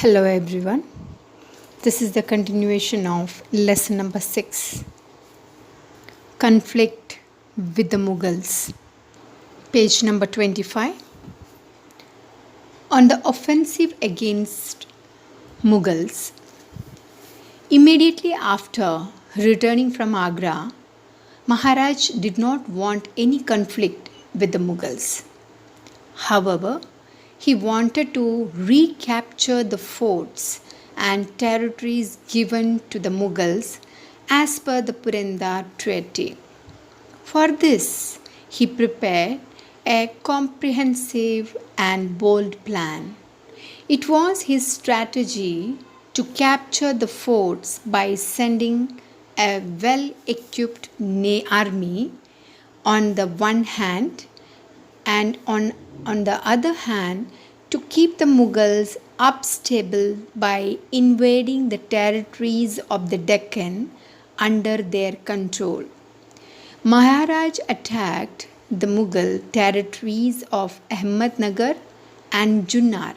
Hello everyone. This is the continuation of lesson number 6, Conflict with the Mughals. Page number 25. On the offensive against Mughals. Immediately after returning from Agra, Maharaj did not want any conflict with the Mughals. However, he wanted to recapture the forts and territories given to the Mughals as per the Purandar Treaty. For this, he prepared a comprehensive and bold plan. It was his strategy to capture the forts by sending a well-equipped army on the one hand and on the other hand to keep the Mughals unstable by invading the territories of the Deccan under their control. Maharaj attacked the Mughal territories of Ahmednagar and Junnar.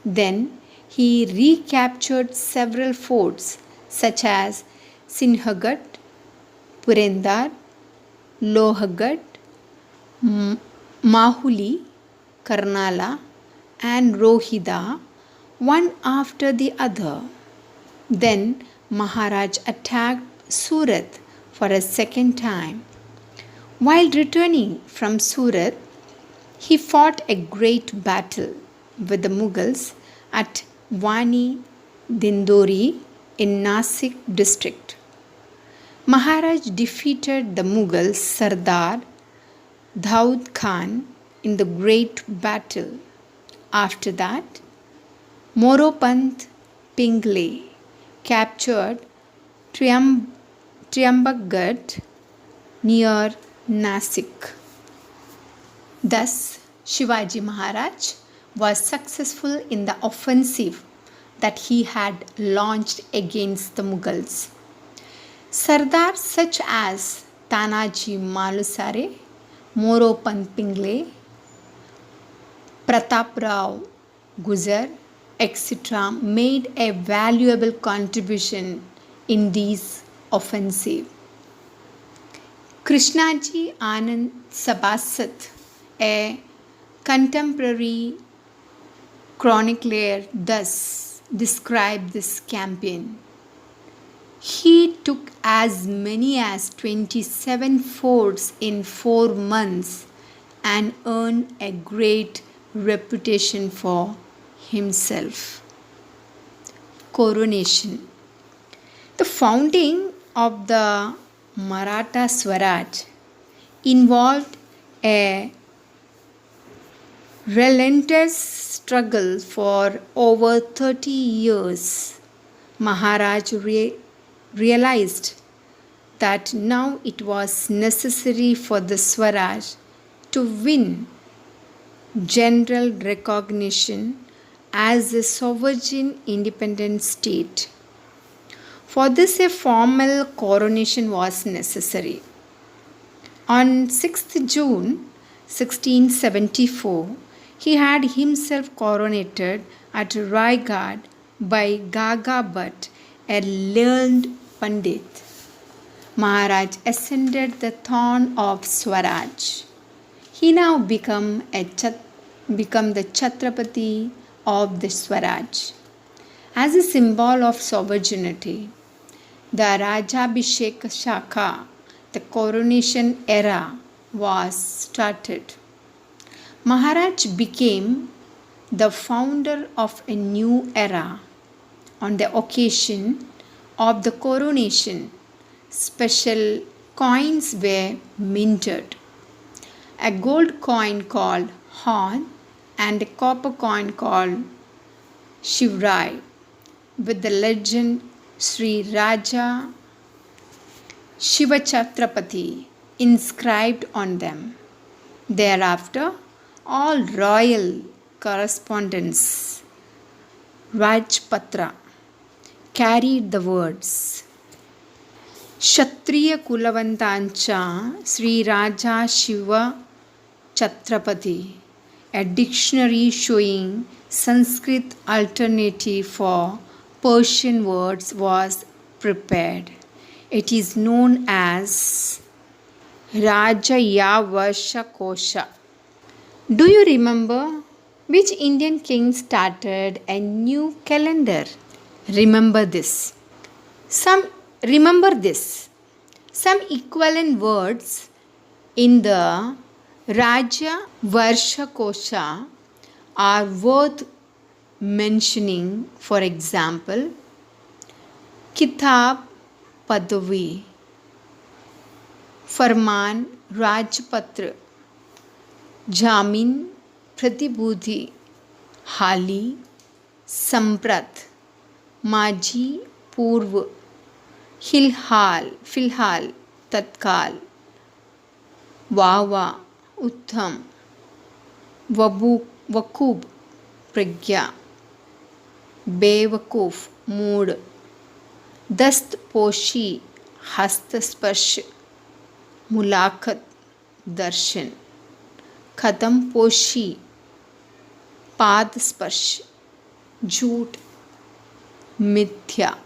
Then he recaptured several forts such as Sinhagad, Purandar, Lohagad, Mahuli, Karnala, and Rohida, one after the other. Then Maharaj attacked Surat for a second time. While returning from Surat, he fought a great battle with the Mughals at Vani Dindori in Nasik district. Maharaj defeated the Mughal Sardar Daud Khan in the great battle. After that, Moropant Pingle captured Triambakgarh near Nasik. Thus, Shivaji Maharaj was successful in the offensive that he had launched against the Mughals. Sardars such as Tanaji Malusare, Moropant Pingle, Prataprao Gujar, etc. made a valuable contribution in these offensive. Krishnaji Anand Sabasat, a contemporary chronicler, thus described this campaign. He took as many as 27 forts in 4 months and earned a great reputation for himself. Coronation. The founding of the Maratha Swaraj involved a relentless struggle for over 30 years. Maharaj realized that now it was necessary for the Swaraj to win general recognition as a sovereign independent state. For this, a formal coronation was necessary. On 6th June 1674, he had himself coronated at Raigad by Gaga Bhatt, a learned Pandit. Maharaj ascended the throne of Swaraj. He now became the Chhatrapati of the Swaraj. As a symbol of sovereignty, the Rajabhishek Shaka, the coronation era, was started. Maharaj became the founder of a new era. On the occasion of the coronation, special coins were minted. A gold coin called Horn and a copper coin called Shivrai with the legend Sri Raja Shivachatrapati inscribed on them. Thereafter, all royal correspondence, Rajpatra, carried the words Kshatriya Kulavantancha Sri Raja Shiva Chhatrapati a dictionary showing Sanskrit alternative for Persian words was prepared. It is known as Rajayavasha Kosha. Do you remember which Indian king started a new calendar? Remember this. Some remember this. Some equivalent words in the Raja Varsha Kosha are worth mentioning. For example, Kitab Padavi, Farman Rajpatra, Jamin Pratibudhi, Hali Samprat, Maji Purv, Filhal, Tatkal, Wawa, Uttam, Wakub, Pragya, Bewakuf, Mood, Dast Poshi, Hastasparsh, Mulakat, Darshan, Khatam Poshi, Pad Sparsh, Jhoot, Mithya,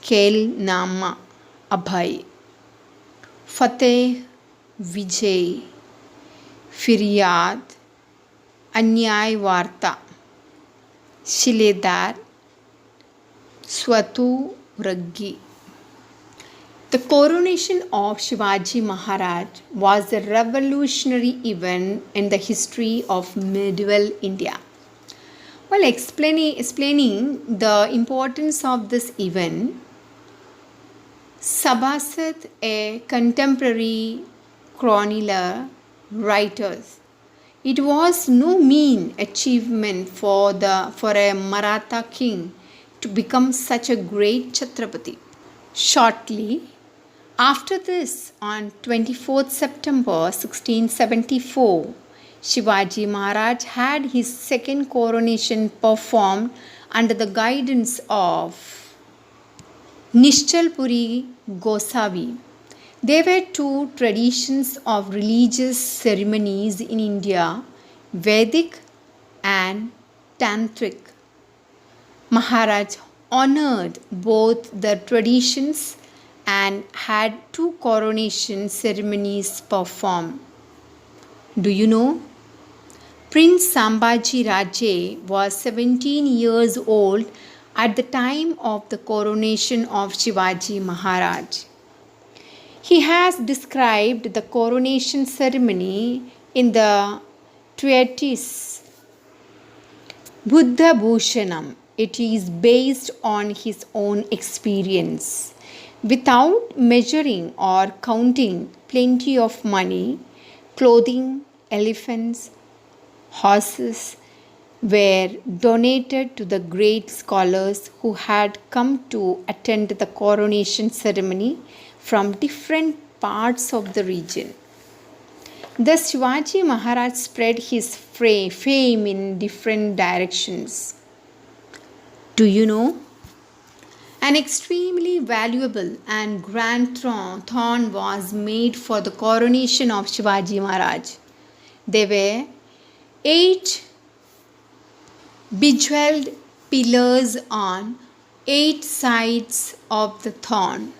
Kel Nama, Abhay, Fateh, Vijay, Firyad, Anyay Varta, Shiledar, Swatu Raggi. The coronation of Shivaji Maharaj was a revolutionary event in the history of medieval India. While explaining the importance of this event, Sabhasad, a contemporary chronicler, writers, it was no mean achievement for a Maratha king to become such a great Chhatrapati. Shortly after this, on 24th September 1674, Shivaji Maharaj had his second coronation performed under the guidance of Nishchalpuri Gosavi. There were two traditions of religious ceremonies in India, Vedic and Tantric. Maharaj honored both the traditions and had two coronation ceremonies performed. Do you know? Prince Sambhaji Raje was 17 years old at the time of the coronation of Shivaji Maharaj. He has described the coronation ceremony in the treatise Buddha Bhushanam. It is based on his own experience. Without measuring or counting, plenty of money, clothing, elephants, horses were donated to the great scholars who had come to attend the coronation ceremony from different parts of the region. Thus, Shivaji Maharaj spread his fame in different directions. Do you know? An extremely valuable and grand throne was made for the coronation of Shivaji Maharaj. There were 8 bejeweled pillars on 8 sides of the throne.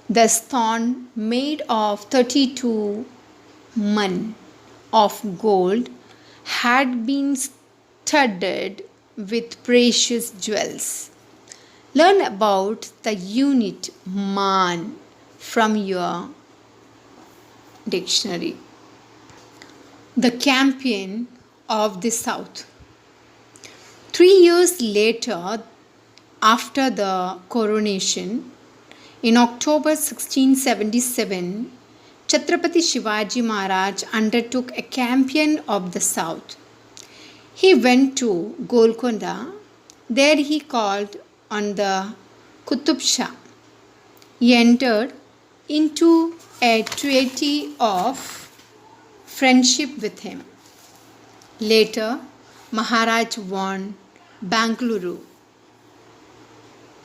The throne, made of 32 mun of gold, had been studded with precious jewels. Learn about the unit man from your dictionary. The champion of the South. 3 years later, after the coronation, in October 1677, Chhatrapati Shivaji Maharaj undertook a campaign of the South. He went to Golconda. There he called on the Qutub Shah. He entered into a treaty of friendship with him. Later, Maharaj won Bangalore,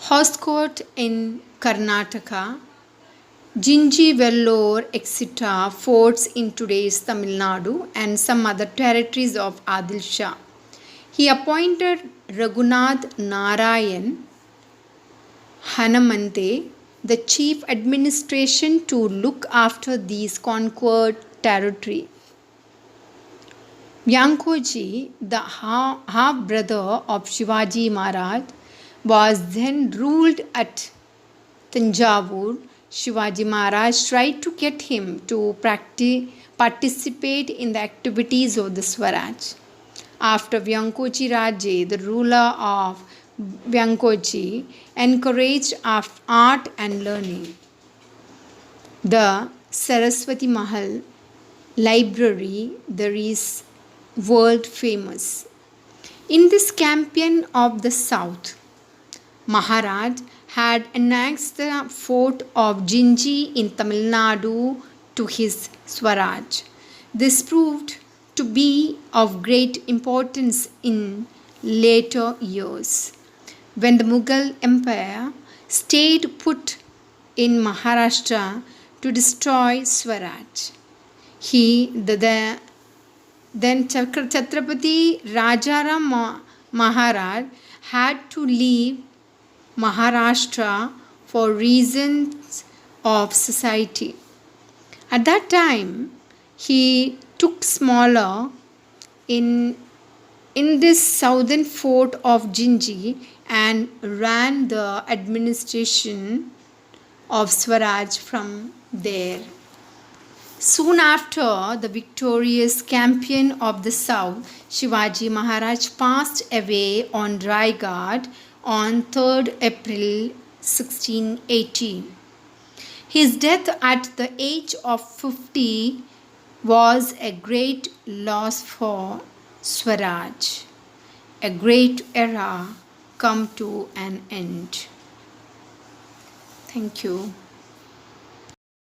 Hoskote in Karnataka, Jinji, Vellore, etc. forts in today's Tamil Nadu and some other territories of Adil Shah. He appointed Raghunath Narayan Hanamante, the chief administration, to look after these conquered territory. Vyankoji, the half-brother of Shivaji Maharaj, was then ruled at Tanjavur. Shivaji Maharaj tried to get him to participate in the activities of the Swaraj. After Vyankoji Raje, the ruler of Vyankoji, encouraged art and learning. The Saraswati Mahal library there is world famous. In this campaign of the south, Maharaj had annexed the fort of Jinji in Tamil Nadu to his Swaraj. This proved to be of great importance in later years, when the Mughal Empire stayed put in Maharashtra to destroy Swaraj. Then Chhatrapati Rajaram Maharaj had to leave Maharashtra for reasons of society. At that time, he took smaller in this southern fort of Jinji and ran the administration of Swaraj from there. Soon after the victorious campaign of the south, Shivaji Maharaj passed away on Raigad on 3rd April 1618. His death at the age of 50 was a great loss for Swaraj. A great era come to an end. Thank you.